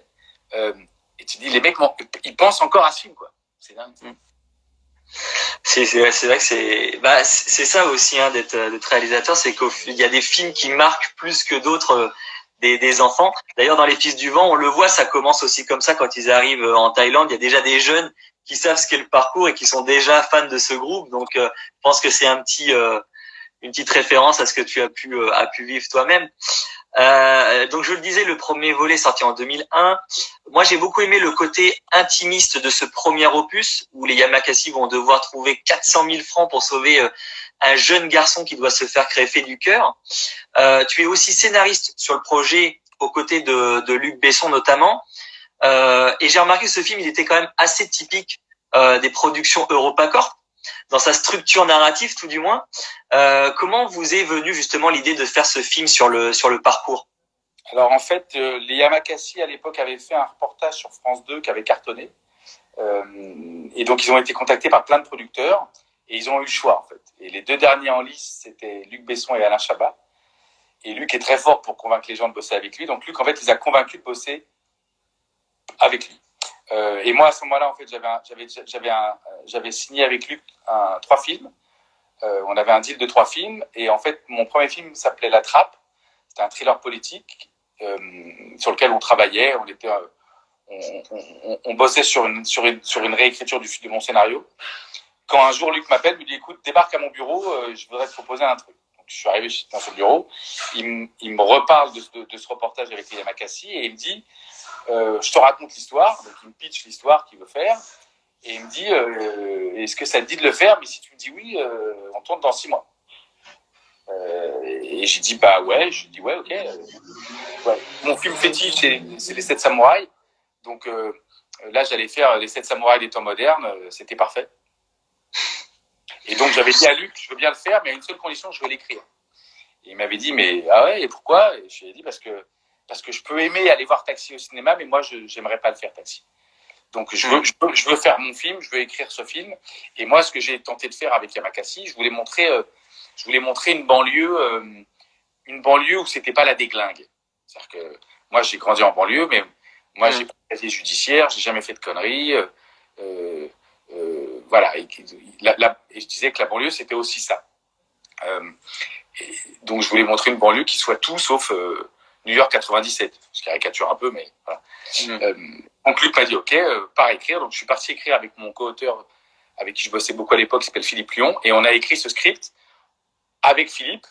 et tu dis, les mecs, ils pensent encore à ce film, quoi. C'est dingue. C'est vrai que c'est ça aussi, hein, d'être réalisateur, c'est qu'il y a des films qui marquent plus que d'autres des enfants. D'ailleurs, dans Les Fils du Vent, on le voit, ça commence aussi comme ça quand ils arrivent en Thaïlande. Il y a déjà des jeunes qui savent ce qu'est le parcours et qui sont déjà fans de ce groupe. Donc, je pense que c'est une petite référence à ce que tu as pu vivre toi-même. Donc je le disais, le premier volet sorti en 2001. Moi, j'ai beaucoup aimé le côté intimiste de ce premier opus où les Yamakasi vont devoir trouver 400 000 francs pour sauver un jeune garçon qui doit se faire greffer du cœur. Tu es aussi scénariste sur le projet aux côtés de Luc Besson notamment. Et j'ai remarqué que ce film, il était quand même assez typique des productions EuropaCorp, dans sa structure narrative tout du moins. Comment vous est venue justement l'idée de faire ce film sur le parcours? Alors en fait, les Yamakasi à l'époque avaient fait un reportage sur France 2 qui avait cartonné. Et donc ils ont été contactés par plein de producteurs et ils ont eu le choix en fait. Et les 2 derniers en lice, c'était Luc Besson et Alain Chabat. Et Luc est très fort pour convaincre les gens de bosser avec lui. Donc Luc en fait les a convaincus de bosser avec lui. Et moi à ce moment-là en fait j'avais signé avec Luc 3 films. On avait un deal de 3 films et en fait mon premier film s'appelait La Trappe. C'était un thriller politique sur lequel on travaillait. On bossait sur une réécriture de mon scénario. Quand un jour Luc m'appelle, me dit écoute, débarque à mon bureau, je voudrais te proposer un truc. Donc je suis arrivé dans son bureau, il me reparle de ce reportage avec les Yamakasi et il me dit je te raconte l'histoire. Donc il me pitch l'histoire qu'il veut faire et il me dit est-ce que ça te dit de le faire, mais si tu me dis oui, on tourne dans 6 mois. Et j'ai dit bah ouais, je dis ouais, ok. Ouais. Mon film fétiche c'est les 7 samouraïs, donc là j'allais faire les 7 samouraïs des temps modernes, c'était parfait. Et donc j'avais dit à Luc je veux bien le faire, mais à une seule condition, je veux l'écrire. Et il m'avait dit mais ah ouais, et pourquoi? Et je lui ai dit parce que je peux aimer aller voir Taxi au cinéma, mais moi j'aimerais pas le faire Taxi. Donc je veux faire mon film, je veux écrire ce film. Et moi ce que j'ai tenté de faire avec Yamakasi, je voulais montrer une banlieue où c'était pas la déglingue. C'est-à-dire que moi j'ai grandi en banlieue, mais moi j'ai pas de casier judiciaire, j'ai jamais fait de conneries. Voilà. Et je disais que la banlieue c'était aussi ça. donc je voulais montrer une banlieue qui soit tout sauf New York 97. Je caricature un peu, mais voilà. Donc Luc m'a dit ok, pars écrire. Donc je suis parti écrire avec mon co-auteur avec qui je bossais beaucoup à l'époque, qui s'appelle Philippe Lyon, et on a écrit ce script avec Philippe.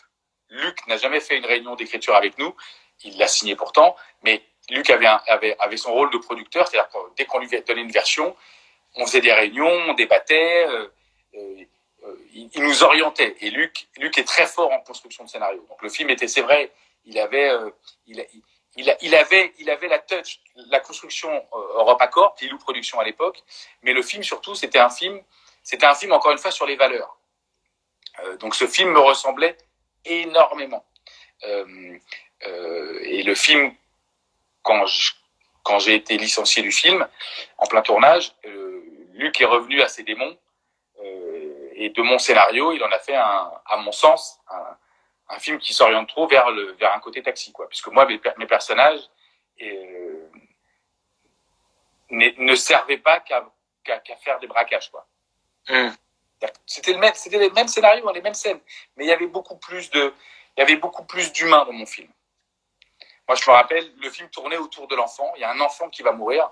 Luc n'a jamais fait une réunion d'écriture avec nous, il l'a signé pourtant, mais Luc avait son rôle de producteur, c'est-à-dire que dès qu'on lui donnait une version, on faisait des réunions, on débattait, il nous orientait. Et Luc est très fort en construction de scénario. Donc le film était, c'est vrai, il avait la touch, la construction Europe Accord, Pilou Production à l'époque, mais le film surtout, c'était un film encore une fois sur les valeurs. Donc ce film me ressemblait énormément. Et le film, quand j'ai été licencié du film, en plein tournage, Luc est revenu à ses démons, et de mon scénario, il en a fait à mon sens, un film qui s'oriente trop vers un côté taxi, quoi. Puisque moi, mes personnages ne servaient pas qu'à faire des braquages, quoi. C'était les mêmes scénarios, les mêmes scènes, mais il y avait beaucoup plus d'humain dans mon film. Moi, je me rappelle, le film tournait autour de l'enfant. Il y a un enfant qui va mourir.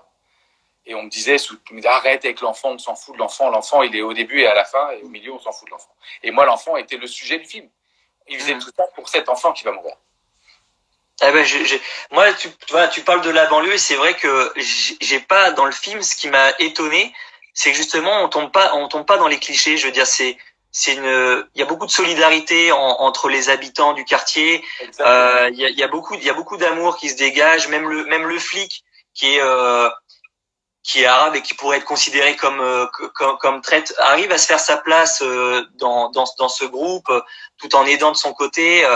Et on me disait, arrête avec l'enfant, on s'en fout de l'enfant. L'enfant, il est au début et à la fin, et au milieu, on s'en fout de l'enfant. Et moi, l'enfant était le sujet du film. Il faisait tout ça pour cet enfant qui va mourir. Ah ben, moi, tu parles de la banlieue, et c'est vrai que j'ai pas, dans le film, ce qui m'a étonné, c'est que justement, on tombe pas dans les clichés. Je veux dire, il y a beaucoup de solidarité entre les habitants du quartier. Il y a beaucoup d'amour qui se dégage. Même le flic qui est arabe et qui pourrait être considéré comme traître, arrive à se faire sa place dans ce groupe, tout en aidant de son côté.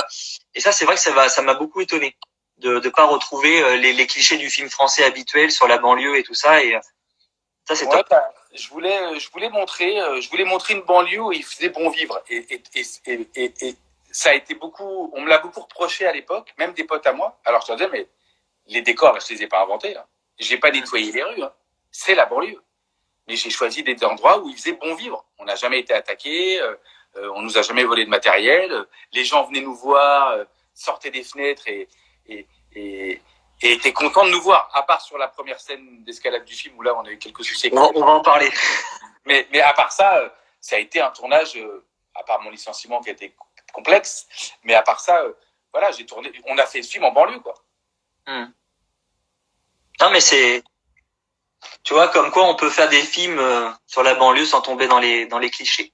Et ça, c'est vrai que ça m'a beaucoup étonné de pas retrouver les clichés du film français habituel sur la banlieue et tout ça. Et ça, c'est top. Bah, je voulais montrer une banlieue où il faisait bon vivre. Et ça a été beaucoup, on me l'a beaucoup reproché à l'époque, même des potes à moi. Alors je leur disais, mais les décors, là, je les ai pas inventés, là. J'ai pas nettoyé les rues, hein. C'est la banlieue. Mais j'ai choisi des endroits où il faisait bon vivre. On n'a jamais été attaqué, on nous a jamais volé de matériel, les gens venaient nous voir, sortaient des fenêtres et étaient contents de nous voir, à part sur la première scène d'escalade du film où là on a eu quelques soucis. On va en parler. Mais à part ça, ça a été un tournage, à part mon licenciement qui a été complexe, mais à part ça, voilà, on a fait ce film en banlieue, quoi. Non, mais tu vois, comme quoi on peut faire des films sur la banlieue sans tomber dans les clichés.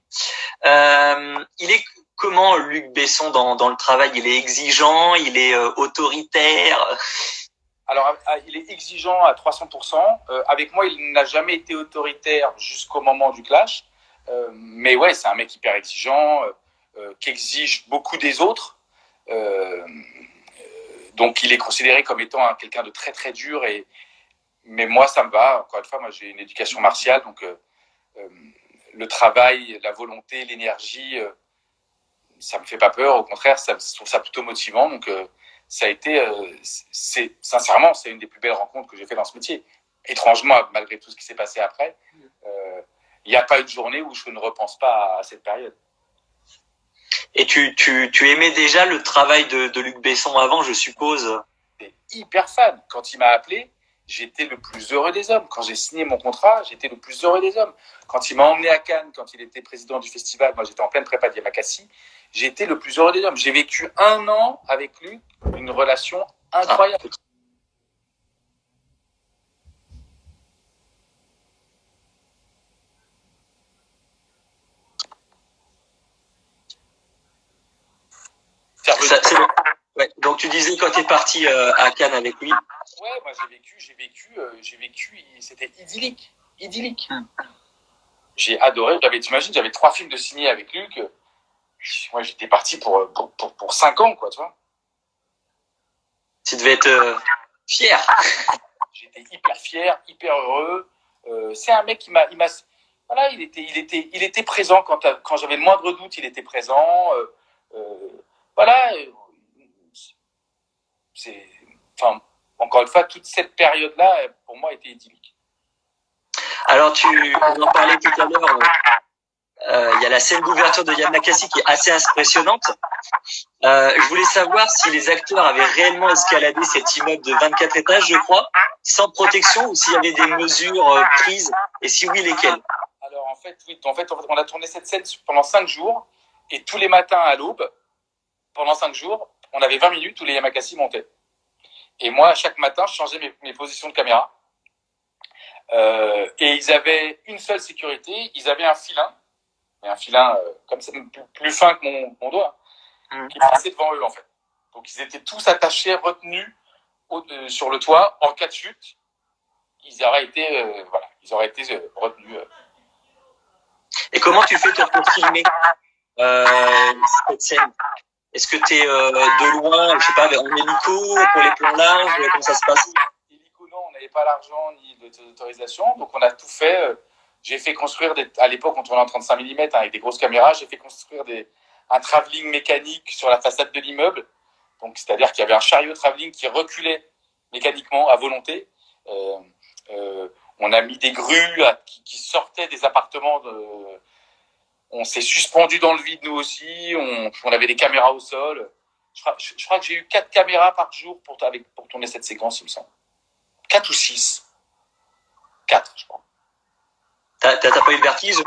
Il est comment Luc Besson dans le travail? Il est exigeant, il est autoritaire? Alors, il est exigeant à 300%. Avec moi, il n'a jamais été autoritaire jusqu'au moment du clash. Mais ouais, c'est un mec hyper exigeant, qui exige beaucoup des autres. Donc, il est considéré comme étant quelqu'un de très, très dur. Mais moi, ça me va. Encore une fois, moi, j'ai une éducation martiale. Donc, le travail, la volonté, l'énergie, ça me fait pas peur. Au contraire, je trouve ça plutôt motivant. Donc, ça a été, sincèrement, c'est une des plus belles rencontres que j'ai fait dans ce métier. Étrangement, malgré tout ce qui s'est passé après, il n'y a pas une journée où je ne repense pas à cette période. Et tu aimais déjà le travail de Luc Besson avant, je suppose? J'étais hyper fan. Quand il m'a appelé, j'étais le plus heureux des hommes. Quand j'ai signé mon contrat, j'étais le plus heureux des hommes. Quand il m'a emmené à Cannes, quand il était président du festival, moi j'étais en pleine prépa de Yamakasi, j'ai été le plus heureux des hommes. J'ai vécu 1 an avec lui, une relation incroyable. Ouais. Donc tu disais quand tu es parti à Cannes avec lui. Ouais, moi j'ai vécu, c'était idyllique. J'ai adoré. T'imagines, j'avais 3 films de signer avec Luc. Moi, j'étais parti pour 5 ans, quoi, tu vois. Tu devais être fier. J'étais hyper fier, hyper heureux. C'est un mec qui m'a, voilà, il était présent quand j'avais le moindre doute, il était présent. Voilà. Enfin, encore une fois, toute cette période-là, pour moi, était idyllique. Alors, on en parlait tout à l'heure. il y a la scène d'ouverture de Yamakasi qui est assez impressionnante. Je voulais savoir si les acteurs avaient réellement escaladé cet immeuble de 24 étages, je crois, sans protection, ou s'il y avait des mesures prises, et si oui, lesquelles? Alors en fait, oui, on a tourné cette scène pendant 5 jours, et tous les matins à l'aube, pendant 5 jours, on avait 20 minutes où les Yamakasi montaient. Et moi, chaque matin, je changeais mes positions de caméra. Et ils avaient une seule sécurité, ils avaient un filin comme ça, plus fin que mon doigt, qui passait devant eux en fait. Donc ils étaient tous attachés, retenus sur le toit. En cas de chute, ils auraient été, retenus. Et comment tu fais pour filmer cette scène? Est-ce que tu es de loin, je sais pas, en hélico, pour les plans larges, comment ça se passe? Hélico, non, on n'avait pas l'argent ni d'autorisation, donc on a tout fait. J'ai fait construire, à l'époque, on tournait en 35 mm avec des grosses caméras, j'ai fait construire un travelling mécanique sur la façade de l'immeuble. Donc, c'est-à-dire qu'il y avait un chariot travelling qui reculait mécaniquement à volonté. On a mis des grues qui sortaient des appartements. On s'est suspendu dans le vide, nous aussi. On avait des caméras au sol. Je crois que j'ai eu 4 caméras par jour pour tourner cette séquence, il me semble. 4 ou 6. 4, je crois. T'as pas eu le vertige?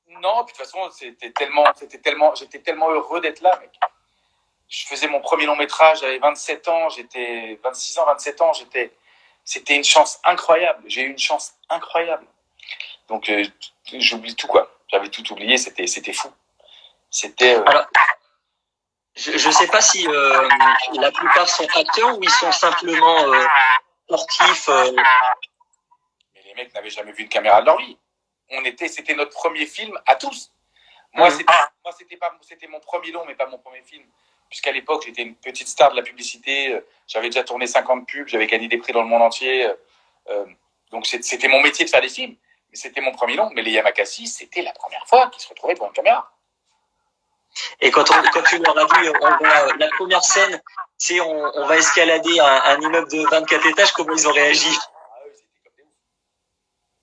Non, puis de toute façon, j'étais tellement heureux d'être là, mec. Je faisais mon premier long métrage, j'avais 27 ans, j'étais 26 ans, 27 ans, c'était une chance incroyable. J'ai eu une chance incroyable. Donc, j'oublie tout, quoi. J'avais tout oublié, c'était fou. C'était. Alors, je sais pas si la plupart sont acteurs ou ils sont simplement sportifs. Mais les mecs n'avaient jamais vu une caméra de leur vie. C'était notre premier film à tous. Moi, c'était mon premier long, mais pas mon premier film. Puisqu'à l'époque, j'étais une petite star de la publicité. J'avais déjà tourné 50 pubs, j'avais gagné des prix dans le monde entier. Donc, c'était mon métier de faire des films. Mais c'était mon premier long. Mais les Yamakasi, c'était la première fois qu'ils se retrouvaient devant une caméra. Et quand tu leur as dit, la première scène, c'est on va escalader un immeuble de 24 étages, comment ils ont réagi? Ah oui, c'était comme des ouf.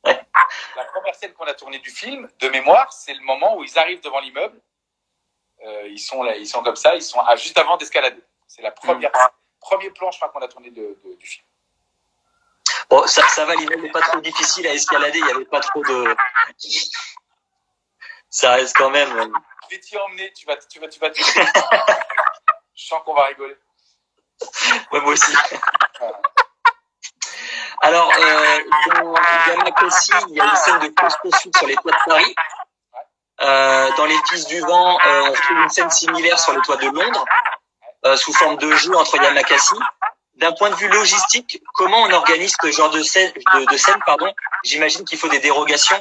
Ouais. La première scène qu'on a tournée du film, de mémoire, c'est le moment où ils arrivent devant l'immeuble. Ils sont là, ils sont comme ça, ils sont juste avant d'escalader. C'est la premier plan, je crois, qu'on a tourné du film. Bon, ça va, l'immeuble n'est pas trop difficile à escalader, il n'y avait pas trop de. Ça reste quand même. Je vais t'y emmener, tu vas Je sens qu'on va rigoler. Ouais, moi aussi. Alors, dans Yamakasi, il y a une scène de course-poursuite sur les toits de Paris. Dans Les Fils du Vent, on trouve une scène similaire sur le toit de Londres, sous forme de jeu entre Yamakasi. D'un point de vue logistique, comment on organise ce genre de scène, J'imagine qu'il faut des dérogations.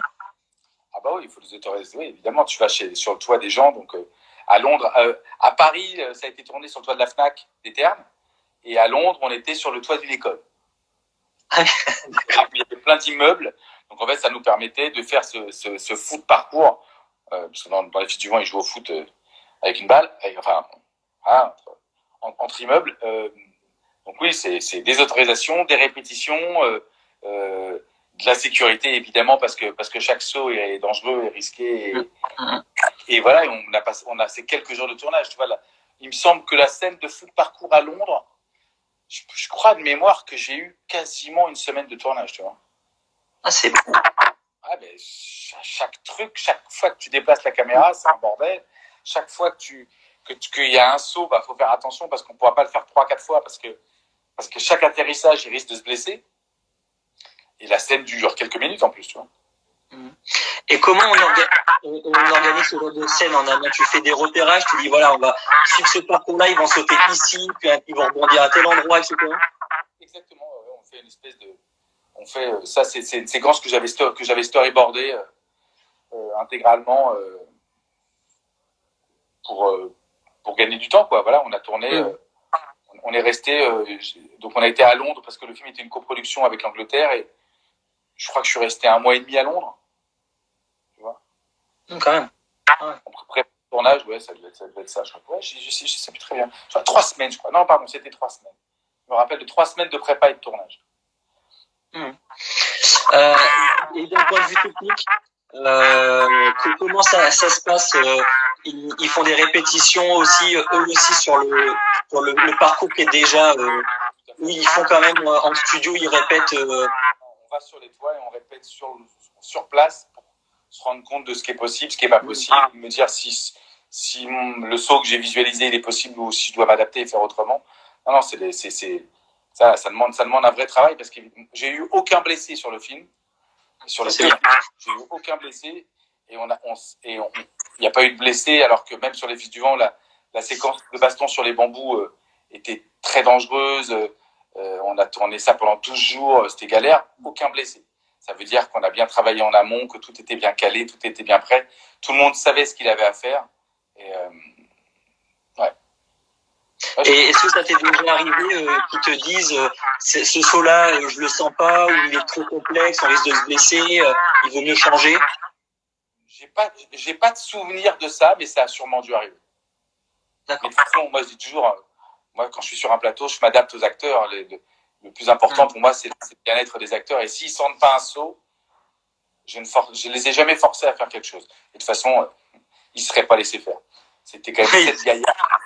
Ah bah oui, il faut les autoriser. Oui, évidemment, tu vas sur le toit des gens. Donc à Londres, à Paris, ça a été tourné sur le toit de la Fnac des Ternes, et à Londres, on était sur le toit d'une école. Il y avait plein d'immeubles, donc en fait, ça nous permettait de faire ce foot parcours. Parce que dans Les Fils du Vent, ils jouent au foot avec une balle, entre immeubles. Donc oui, c'est des autorisations, des répétitions, de la sécurité évidemment, parce que chaque saut est dangereux et risqué. Et voilà, on a ces quelques jours de tournage. Tu vois, là, il me semble que la scène de foot parcours à Londres, je crois de mémoire que j'ai eu quasiment une semaine de tournage, tu vois. Ah, c'est bon. Ah, ben, chaque truc, chaque fois que tu déplaces la caméra, c'est un bordel. Chaque fois qu'il y a un saut, bah, faut faire attention parce qu'on ne pourra pas le faire 3-4 fois parce que chaque atterrissage, il risque de se blesser. Et la scène dure quelques minutes en plus, tu vois. Et comment on organise ce genre de scène en amont? Tu fais des repérages, tu dis voilà, on va suivre ce parcours-là, ils vont sauter ici, puis ils vont rebondir à tel endroit, etc. Exactement, on fait une espèce de... ça, c'est une séquence que j'avais storyboardée intégralement pour gagner du temps, quoi. Voilà, on a tourné... on est resté... donc on a été à Londres parce que le film était une coproduction avec l'Angleterre et je crois que je suis resté 1 mois et demi à Londres. Tu vois. Quand même. Ouais. Après le tournage, ouais, ça devait être ça. Je crois. Ouais, je sais plus très bien. Enfin, 3 semaines, je crois. Non, pardon, c'était 3 semaines. Je me rappelle de 3 semaines de prépa et de tournage. Et d'un point de vue technique, Comment ça se passe ils font des répétitions aussi, eux aussi, sur le parcours qui est déjà... oui, ils font quand même en studio, ils répètent... On va sur les toits et on répète sur place pour se rendre compte de ce qui est possible, ce qui n'est pas possible, me dire si le saut que j'ai visualisé il est possible ou si je dois m'adapter et faire autrement. Non, ça demande un vrai travail parce que j'ai eu aucun blessé sur le film. Sur le film, j'ai eu aucun blessé et il n'y a pas eu de blessé alors que même sur les Fils du Vent, la séquence de baston sur les bambous était très dangereuse. On a tourné ça pendant 12 jours, c'était galère, aucun blessé. Ça veut dire qu'on a bien travaillé en amont, que tout était bien calé, tout était bien prêt. Tout le monde savait ce qu'il avait à faire. Et, ouais. Et est-ce que ça t'est déjà arrivé qu'ils te disent ce saut-là, je le sens pas, ou il est trop complexe, on risque de se blesser, il vaut mieux changer? J'ai pas de souvenir de ça, mais ça a sûrement dû arriver. D'accord. Mais de toute façon, moi je dis toujours, moi quand je suis sur un plateau, je m'adapte aux acteurs. Le plus important pour moi, c'est le bien-être des acteurs. Et s'ils sentent pas un saut, je les ai jamais forcés à faire quelque chose. Et de toute façon, ils seraient pas laissés faire. C'était quand même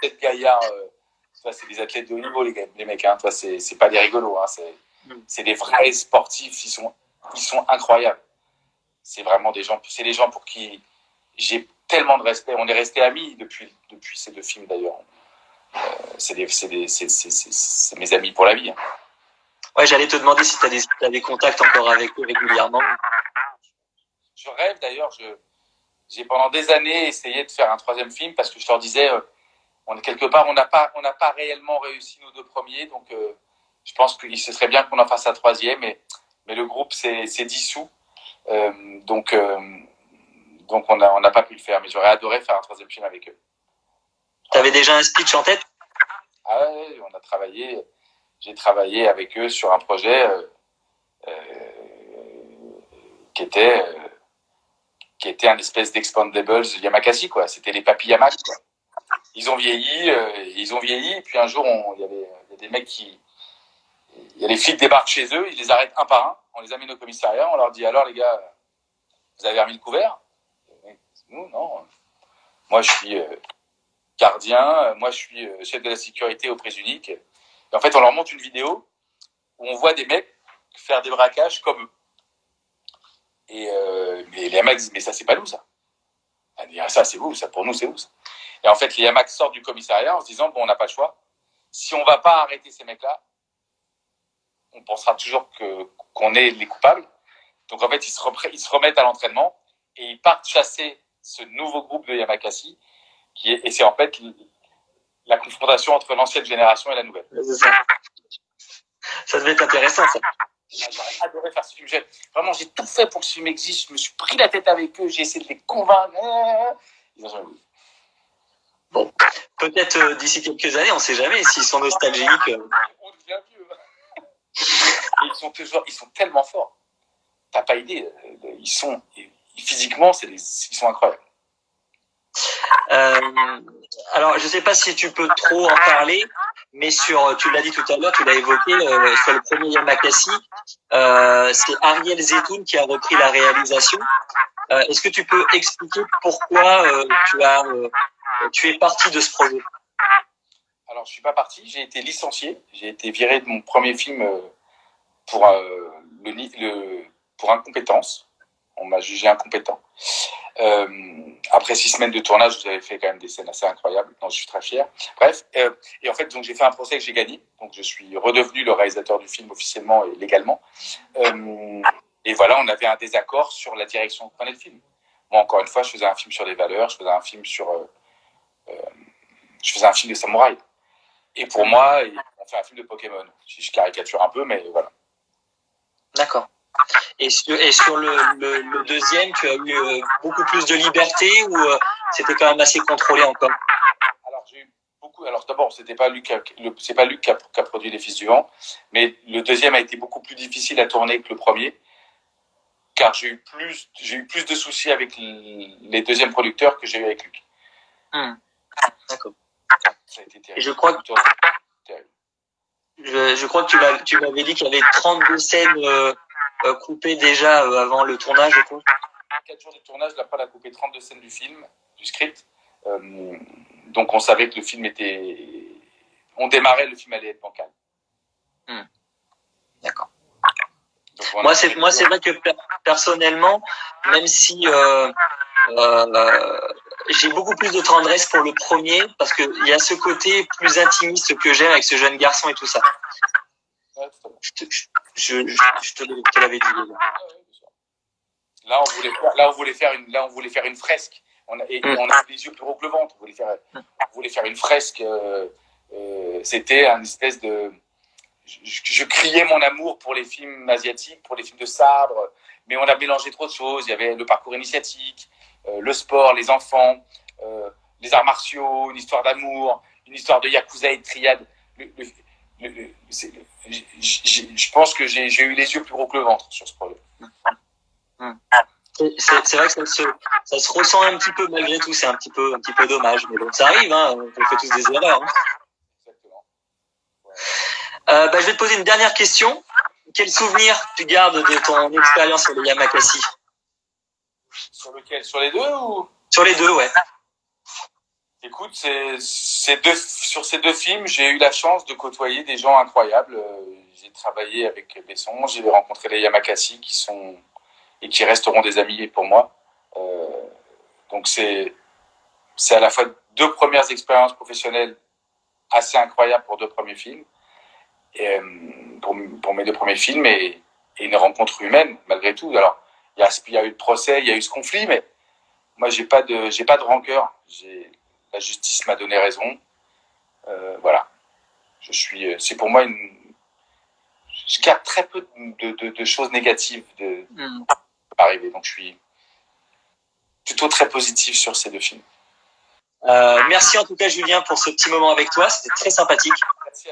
7 gaillards. C'est des athlètes de haut niveau, les mecs. Hein. C'est pas des rigolos. Hein. C'est des vrais sportifs. Ils sont incroyables. C'est vraiment des gens pour qui j'ai tellement de respect. On est restés amis depuis ces 2 films d'ailleurs. C'est mes amis pour la vie. Hein. Ouais, j'allais te demander si tu as des contacts encore avec eux régulièrement. Je rêve d'ailleurs. J'ai pendant des années essayé de faire un 3e film parce que je leur disais, quelque part, on n'a pas réellement réussi nos 2 premiers, donc je pense que ce serait bien qu'on en fasse un 3e, mais le groupe s'est dissous, donc on n'a pas pu le faire, mais j'aurais adoré faire un 3e film avec eux. T'avais déjà un speech en tête? Ah ouais, j'ai travaillé avec eux sur un projet qui était un espèce d'Expandables Yamakasi, quoi. C'était les papis Yamak, quoi. Ils ont vieilli, et puis un jour, il y a des mecs il y a les flics débarquent chez eux, ils les arrêtent un par un, on les amène au commissariat, on leur dit alors les gars, vous avez remis le couvert? Nous, non. Moi, je suis gardien, moi, je suis chef de la sécurité au Prise Unique. Et en fait, on leur montre une vidéo où on voit des mecs faire des braquages comme eux. Et mais les mecs disent, mais ça, c'est pas nous, ça. On dit, ah, ça, c'est vous, ça, pour nous, c'est vous, ça. Et en fait, les Yamaks sortent du commissariat en se disant, bon, on n'a pas le choix. Si on ne va pas arrêter ces mecs-là, on pensera toujours qu'on est les coupables. Donc, en fait, ils se remettent à l'entraînement et ils partent chasser ce nouveau groupe de Yamakasi. Et c'est en fait la confrontation entre l'ancienne génération et la nouvelle. Ça devait être intéressant, ça. J'aurais adoré faire ce film. Vraiment, j'ai tout fait pour que ce film existe. Je me suis pris la tête avec eux. J'ai essayé de les convaincre. Ils ont jamais voulu. Bon, peut-être d'ici quelques années, on ne sait jamais s'ils sont nostalgiques. On devient vieux. Ils sont tellement forts. T'as pas idée. Physiquement, ils sont incroyables. Alors, je ne sais pas si tu peux trop en parler, mais tu l'as dit tout à l'heure, tu l'as évoqué, sur le premier Yamakasi, c'est Ariel Zetoun qui a repris la réalisation. Est-ce que tu peux expliquer pourquoi tu es parti de ce projet? Alors, je suis pas parti, j'ai été licencié, j'ai été viré de mon premier film pour incompétence. On m'a jugé incompétent. Après 6 semaines de tournage, vous avez fait quand même des scènes assez incroyables, dont je suis très fier. Bref, et en fait, donc j'ai fait un procès que j'ai gagné, donc je suis redevenu le réalisateur du film officiellement et légalement. Et voilà, on avait un désaccord sur la direction que prenait le film. Moi, encore une fois, je faisais un film sur les valeurs, je faisais un film de samouraï. Et pour moi, on fait un film de Pokémon. Je caricature un peu, mais voilà. D'accord. Et sur le deuxième, tu as eu beaucoup plus de liberté ou c'était quand même assez contrôlé encore? Alors, j'ai eu beaucoup. Alors, d'abord, c'est pas Luc qui a produit Les Fils du Vent, mais le deuxième a été beaucoup plus difficile à tourner que le premier, car j'ai eu plus de soucis avec les deuxièmes producteurs que j'ai eu avec Luc. D'accord. Ça a été terrible. Et je crois que tu m'avais dit qu'il y avait 32 scènes coupées déjà avant le tournage, je crois. 4 jours de tournage, la prod a coupé 32 scènes du film, du script. Donc on savait que le film était... On démarrait, le film allait être bancal. D'accord. Donc, voilà. Moi, c'est vrai que personnellement, même si j'ai beaucoup plus de tendresse pour le premier, parce qu'il y a ce côté plus intimiste que j'aime avec ce jeune garçon et tout ça. Ouais, je te l'avais dit. Là, on voulait faire une fresque. On a les yeux plus gros que le ventre. On voulait faire une fresque. C'était un espèce de... Je criais mon amour pour les films asiatiques, pour les films de sabre, mais on a mélangé trop de choses. Il y avait le parcours initiatique, le sport, les enfants, les arts martiaux, une histoire d'amour, une histoire de yakuza et de triade. Je pense que j'ai eu les yeux plus gros que le ventre sur ce projet. C'est vrai que ça se ressent un petit peu malgré tout. C'est un petit peu dommage, mais bon, ça arrive. Hein, on fait tous des erreurs. Hein. Exactement. Je vais te poser une dernière question. Quel souvenir tu gardes de ton expérience sur le Yamakasi? Sur lequel? Sur les deux ou? Sur les deux, ouais. Écoute, sur ces deux films, j'ai eu la chance de côtoyer des gens incroyables. J'ai travaillé avec Besson, j'ai rencontré les Yamakasi qui resteront des amis pour moi. Donc c'est à la fois deux premières expériences professionnelles assez incroyables pour deux premiers films, et, pour mes deux premiers films, et une rencontre humaine malgré tout. Alors il y a eu le procès, il y a eu ce conflit, mais moi j'ai pas de rancœur. La justice m'a donné raison. Voilà. C'est pour moi je garde très peu de choses négatives arriver. Donc je suis plutôt très positif sur ces deux films. Merci en tout cas Julien pour ce petit moment avec toi, c'était très sympathique,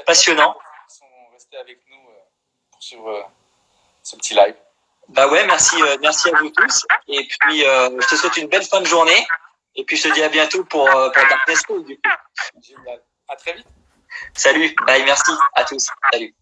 passionnant. Ils sont restés avec nous pour suivre ce petit live. Bah ouais, merci à vous tous. Et puis je te souhaite une belle fin de journée. Et puis je te dis à bientôt pour Darkness School du coup. Génial. À très vite. Salut, bye, merci à tous. Salut.